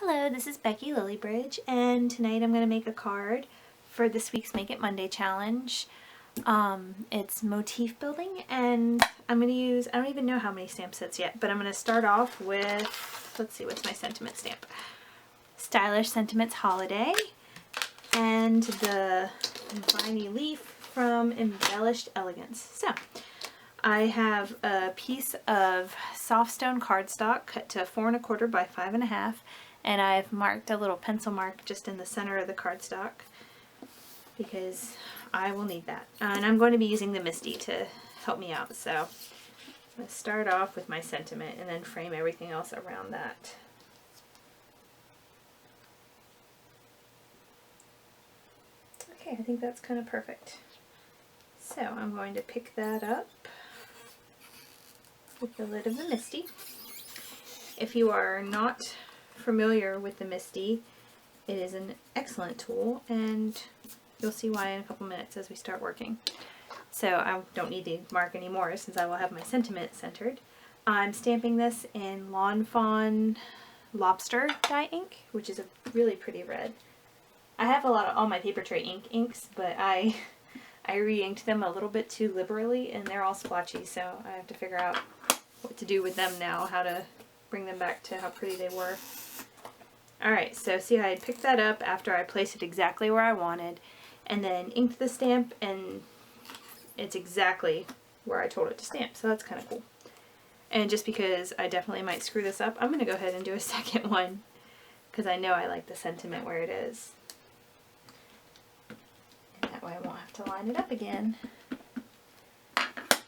Hello, this is Becky Lilybridge, and tonight I'm going to make a card for this week's Make It Monday challenge. It's motif building, and I'm going to use, I don't even know how many stamp sets yet, but I'm going to start off with, let's see, what's my sentiment stamp? Stylish Sentiments Holiday, and the Viney Leaf from Embellished Elegance. So, I have a piece of soft stone cardstock cut to 4 1/4 by 5 1/2, and I've marked a little pencil mark just in the center of the cardstock because I will need that. And I'm going to be using the Misty to help me out. So I'm going to start off with my sentiment and then frame everything else around that. Okay, I think that's kind of perfect. So I'm going to pick that up with the lid of the Misty. If you are not familiar with the Misty, it is an excellent tool, and you'll see why in a couple minutes as we start working. So I don't need to mark anymore since I will have my sentiment centered. I'm stamping this in Lawn Fawn Lobster dye ink, which is a really pretty red. I have a lot of all my paper tray inks, but I re-inked them a little bit too liberally and they're all splotchy, so I have to figure out what to do with them now, how to bring them back to how pretty they were. Alright, so see, I had picked that up after I placed it exactly where I wanted, and then inked the stamp, and it's exactly where I told it to stamp, so that's kind of cool. And just because I definitely might screw this up, I'm going to go ahead and do a second one, because I know I like the sentiment where it is. And that way I won't have to line it up again.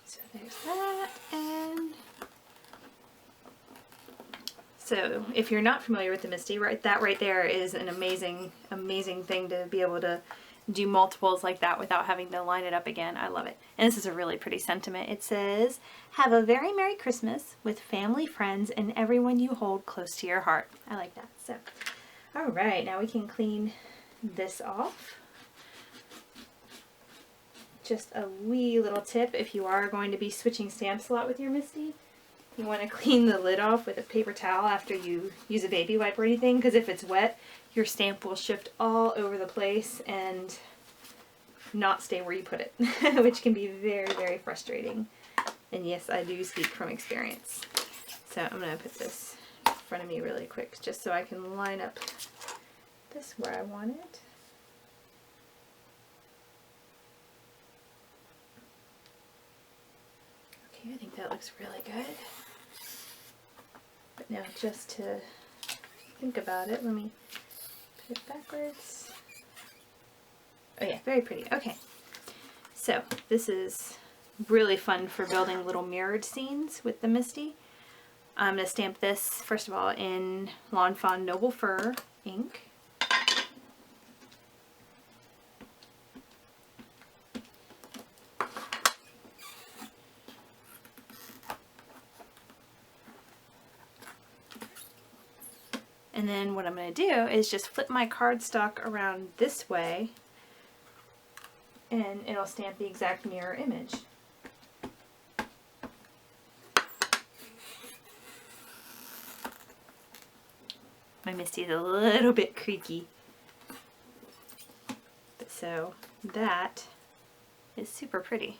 So there's that, and so if you're not familiar with the Misty, that right there is an amazing thing to be able to do multiples like that without having to line it up again. I love it. And this is a really pretty sentiment. It says, "Have a very Merry Christmas with family, friends, and everyone you hold close to your heart." I like that. So, alright, now we can clean this off. Just a wee little tip if you are going to be switching stamps a lot with your Misty. You want to clean the lid off with a paper towel after you use a baby wipe or anything, because if it's wet, your stamp will shift all over the place and not stay where you put it, which can be very, very frustrating. And yes, I do speak from experience. So I'm going to put this in front of me really quick just so I can line up this where I want it. Okay, I think that looks really good. But now just to think about it, let me put it backwards. Oh yeah, very pretty. Okay, so this is really fun for building little mirrored scenes with the Misty. I'm going to stamp this, first of all, in Lawn Fawn Noble Fur ink. And then what I'm going to do is just flip my cardstock around this way, and it'll stamp the exact mirror image. My Misty is a little bit creaky. So that is super pretty.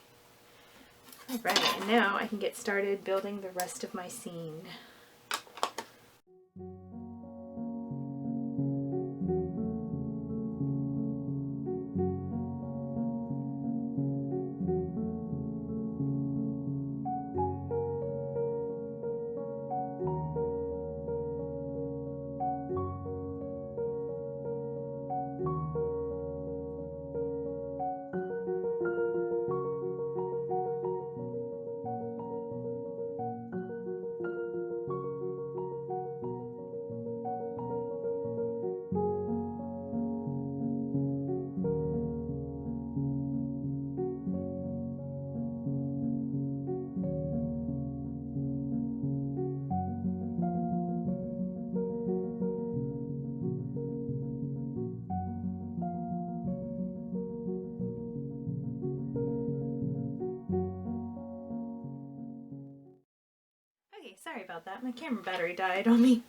Alright, and now I can get started building the rest of my scene. Okay, sorry about that. My camera battery died on me.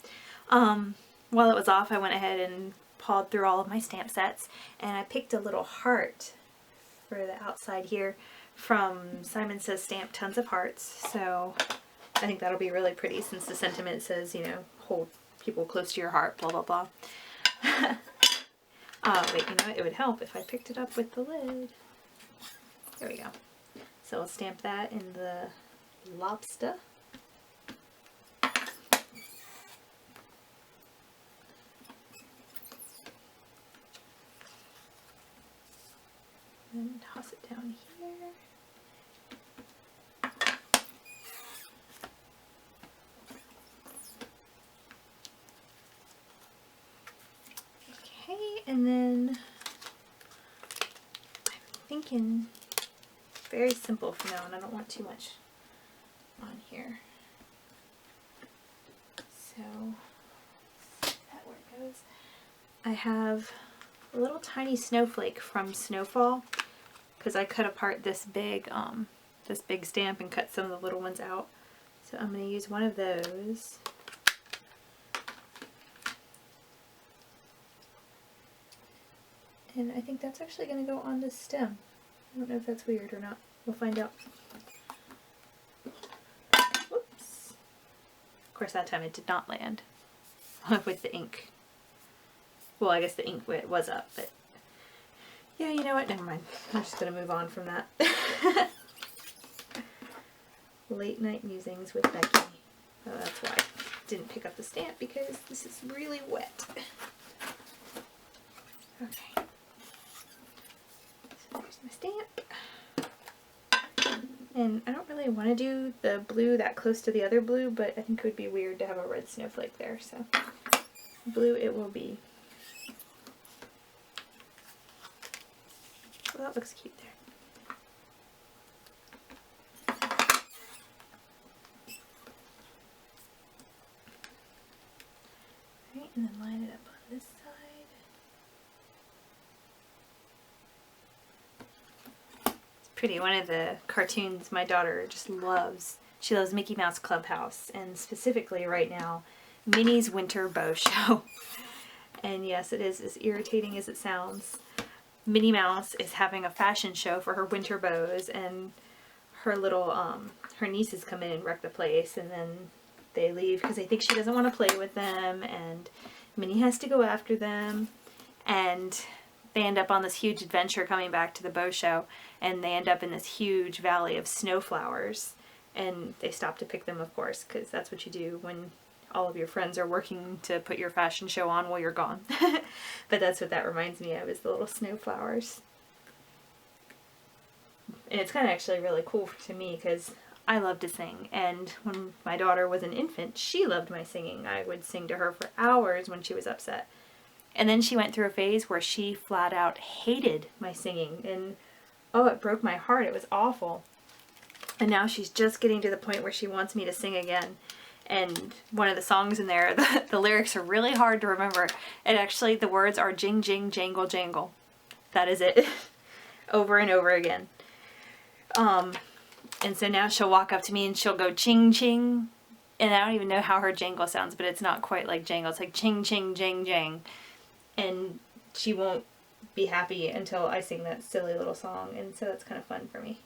while it was off, I went ahead and pawed through all of my stamp sets, and I picked a little heart for the outside here from Simon Says Stamp Tons of Hearts. So I think that'll be really pretty since the sentiment says, you know, hold people close to your heart, blah, blah, blah. Wait, you know what? It would help if I picked it up with the lid. There we go. So I'll stamp that in the lobster. And toss it down here. Okay, and then I'm thinking very simple for now, and I don't want too much on here. So that where it goes. I have a little tiny snowflake from Snowfall, because I cut apart this big stamp and cut some of the little ones out. So I'm going to use one of those. And I think that's actually going to go on the stem. I don't know if that's weird or not. We'll find out. Whoops. Of course, that time it did not land with the ink. Well, I guess the ink was up, but yeah, you know what? Never mind. I'm just going to move on from that. Late Night Musings with Becky. Oh, that's why I didn't pick up the stamp, because this is really wet. Okay. So there's my stamp. And I don't really want to do the blue that close to the other blue, but I think it would be weird to have a red snowflake there, so blue it will be. Well, that looks cute there. Alright, and then line it up on this side. It's pretty. One of the cartoons my daughter just loves. She loves Mickey Mouse Clubhouse, and specifically right now, Minnie's Winter Bow Show. And yes, it is as irritating as it sounds. Minnie Mouse is having a fashion show for her winter bows, and her little, her nieces come in and wreck the place, and then they leave because they think she doesn't want to play with them, and Minnie has to go after them, and they end up on this huge adventure coming back to the bow show, and they end up in this huge valley of snowflowers, and they stop to pick them, of course, because that's what you do when all of your friends are working to put your fashion show on while you're gone. But that's what that reminds me of, is the little snowflowers. And it's kind of actually really cool to me, because I love to sing, and when my daughter was an infant, she loved my singing. I would sing to her for hours when she was upset. And then she went through a phase where she flat out hated my singing, and oh, it broke my heart. It was awful. And now she's just getting to the point where she wants me to sing again. And one of the songs in there, the lyrics are really hard to remember. And actually the words are jing, jing, jangle, jangle. That is it. Over and over again. And so now she'll walk up to me and she'll go ching, ching. And I don't even know how her jangle sounds, but it's not quite like jangle. It's like ching, ching, jang, jang. And she won't be happy until I sing that silly little song. And so that's kind of fun for me.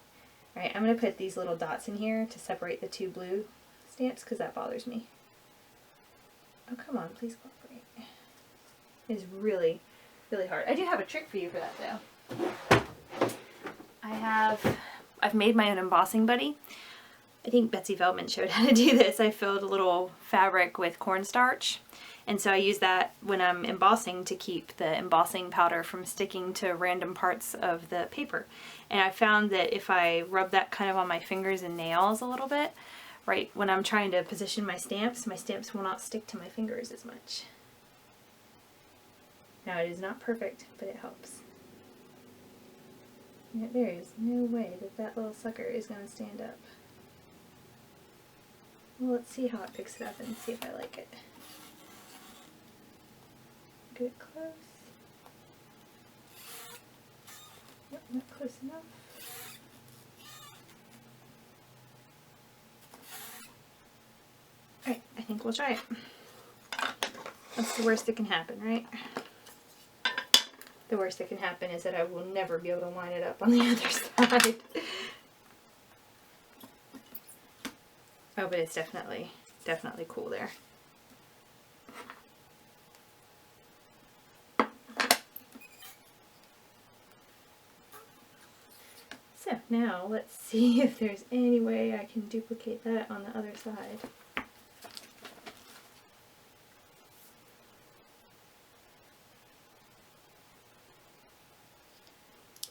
Alright, I'm going to put these little dots in here to separate the two blue stamps, because that bothers me. Oh, come on, please cooperate. It is really, really hard. I do have a trick for you for that, though. I've made my own embossing buddy. I think Betsy Feldman showed how to do this. I filled a little fabric with cornstarch, and so I use that when I'm embossing to keep the embossing powder from sticking to random parts of the paper. And I found that if I rub that kind of on my fingers and nails a little bit, right when I'm trying to position my stamps will not stick to my fingers as much. Now, it is not perfect, but it helps. Yet there is no way that that little sucker is going to stand up. Well, let's see how it picks it up and see if I like it. Get it close. Yep, not close enough. Alright, I think we'll try it. That's the worst that can happen, right? The worst that can happen is that I will never be able to line it up on the other side. Oh, but it's definitely cool there. So now let's see if there's any way I can duplicate that on the other side.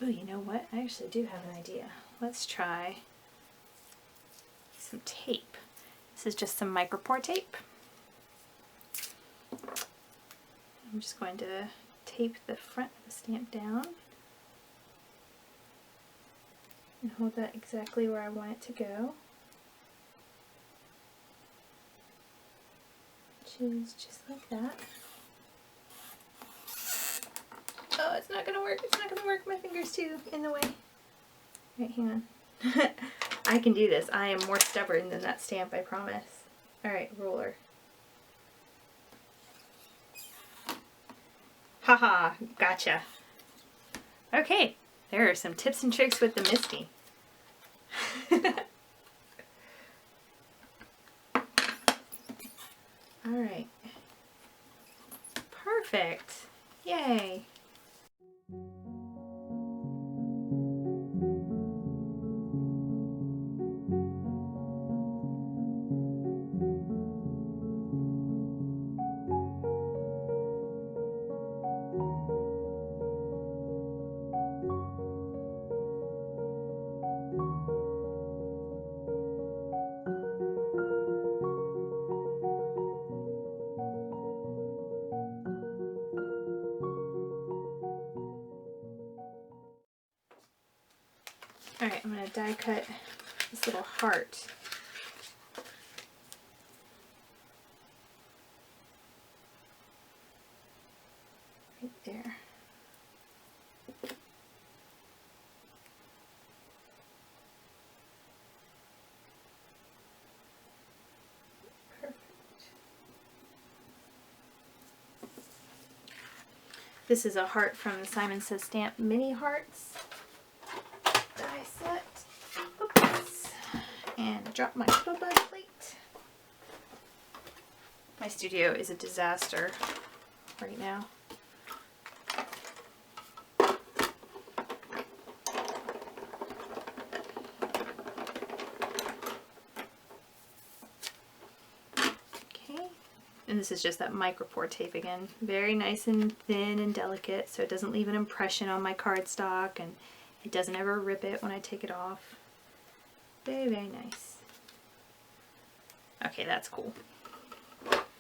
Oh, you know what? I actually do have an idea. Let's try some tape. This is just some micropore tape. I'm just going to tape the front of the stamp down and hold that exactly where I want it to go, which is just like that. Oh, it's not gonna work, it's not gonna work, my finger's too in the way. Right, hang on. I can do this. I am more stubborn than that stamp, I promise. Alright, ruler. Haha, gotcha. Okay, there are some tips and tricks with the Misty. Alright. Perfect. Yay. Alright, I'm going to die cut this little heart. Right there. Perfect. This is a heart from the Simon Says Stamp Mini Hearts die set. Oops. And drop my little bud plate. My studio is a disaster right now. Okay. And this is just that micropore tape again. Very nice and thin and delicate, so it doesn't leave an impression on my cardstock, and it doesn't ever rip it when I take it off. Very, very nice. Okay, that's cool. Scooch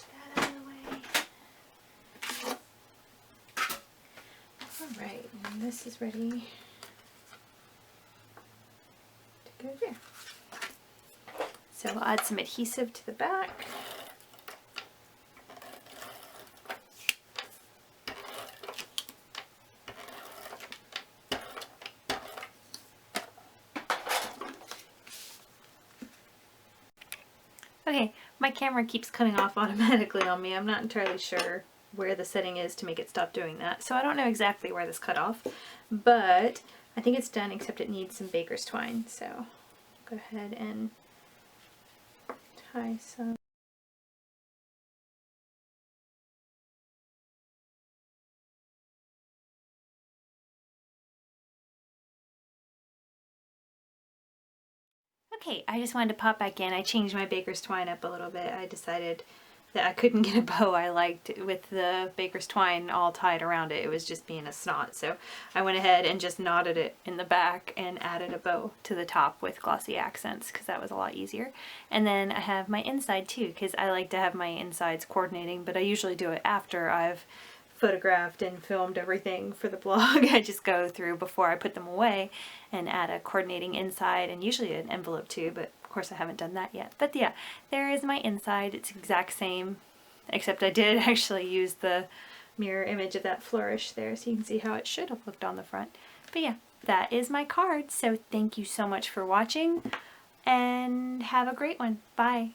that out of the way. Alright, and this is ready to go there. So I'll add some adhesive to the back. Okay, my camera keeps cutting off automatically on me. I'm not entirely sure where the setting is to make it stop doing that. So I don't know exactly where this cut off, but I think it's done, except it needs some baker's twine. So go ahead and tie some. Okay, I just wanted to pop back in. I changed my baker's twine up a little bit. I decided that I couldn't get a bow I liked with the baker's twine all tied around it. It was just being a snot. So I went ahead and just knotted it in the back and added a bow to the top with glossy accents because that was a lot easier. And then I have my inside too, because I like to have my insides coordinating, but I usually do it after I've photographed and filmed everything for the blog. I just go through before I put them away and add a coordinating inside and usually an envelope too, but of course I haven't done that yet. But yeah, there is my inside. It's exact same, except I did actually use the mirror image of that flourish there so you can see how it should have looked on the front. But yeah, that is my card. So thank you so much for watching and have a great one. Bye.